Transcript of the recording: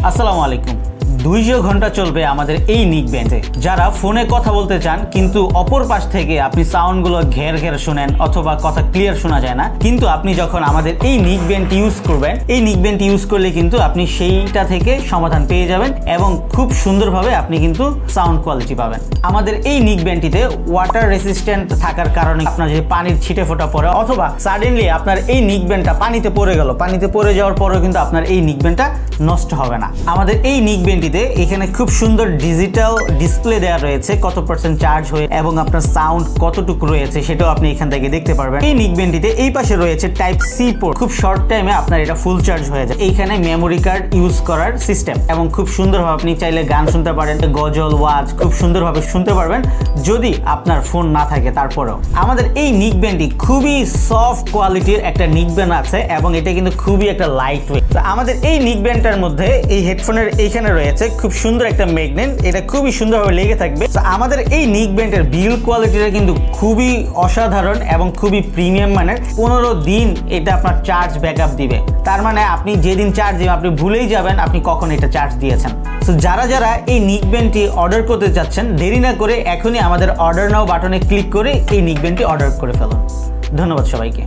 আসসালামু আলাইকুম। 200 ঘন্টা চলবে আমাদের এই নিক ব্যান্ডে। যারা ফোনে কথা বলতে চান কিন্তু অপর পাশ থেকে আপনি সাউন্ডগুলো ঘের ঘের শুনেন অথবা কথা ক্লিয়ার শোনা যায় না, কিন্তু আপনি যখন আমাদের এই নিক ব্যান্ড ইউজ করবেন, এই নিক ব্যান্ড ইউজ করলে কিন্তু আপনি সেইটা থেকে সমাধান পেয়ে যাবেন এবং খুব সুন্দরভাবে আপনি কিন্তু সাউন্ড কোয়ালিটি পাবেন। আমাদের এই নিক ব্যান্ডটিতে ওয়াটার রেসিস্ট্যান্ট থাকার কারণে আপনার যদি পানির ছিটে ফোঁটা পড়ে অথবা সাডেনলি আপনার এই নিক ব্যান্ডটা পানিতে পড়ে গেল, পানিতে পড়ে যাওয়ার পরেও কিন্তু আপনার এই নিক ব্যান্ডটা নষ্ট হবে না। আমাদের এই নিক ব্যান্ডটিতে এখানে খুব সুন্দর ডিজিটাল ডিসপ্লে দেওয়া রয়েছে, কত পার্সেন্ট চার্জ হয়ে এবং আপনার সাউন্ড কতটুকু রয়েছে সেটাও আপনি এখান থেকে দেখতে পারবেন। এই নিক ব্যান্ডটিতে এই পাশে রয়েছে টাইপ সি পোর্ট, খুব শর্ট টাইমে আপনার এটা ফুল চার্জ হয়ে যায়। এইখানে মেমোরি কার্ড ইউজ করার সিস্টেম এবং খুব সুন্দরভাবে আপনি চাইলে গান শুনতে পারেন, গজল ওয়াজ খুব সুন্দরভাবে শুনতে পারবেন যদি আপনার ফোন না থাকে। তারপরেও আমাদের এই নিক ব্যান্ডটি খুবই সফট কোয়ালিটির একটা নিক ব্যান্ড আছে এবং এটা কিন্তু খুবই একটা লাইট ওয়েট। আমাদের এই নিক ব্যান্ডটার মধ্যে এই হেডফোনের এইখানে রয়েছে খুব সুন্দর একটা ম্যাগনেট, এটা খুবই সুন্দরভাবে লেগে থাকবে। আমাদের এই নিক ব্যান্ডের বিল্ড কোয়ালিটিটা কিন্তু খুবই অসাধারণ এবং খুবই প্রিমিয়াম মানের। 15 দিন এটা আপনার চার্জ ব্যাকআপ দিবে, তার মানে আপনি যেদিন চার্জ দিবেন আপনি ভুলেই যাবেন আপনি কখন এটা চার্জ দিয়েছেন। সো যারা যারা এই নিক ব্যান্ডটি অর্ডার করতে চাচ্ছেন, দেরি না করে এখনই আমাদের অর্ডার নাও বাটনে ক্লিক করে এই নিক ব্যান্ডটি অর্ডার করে ফেলুন। ধন্যবাদ সবাইকে।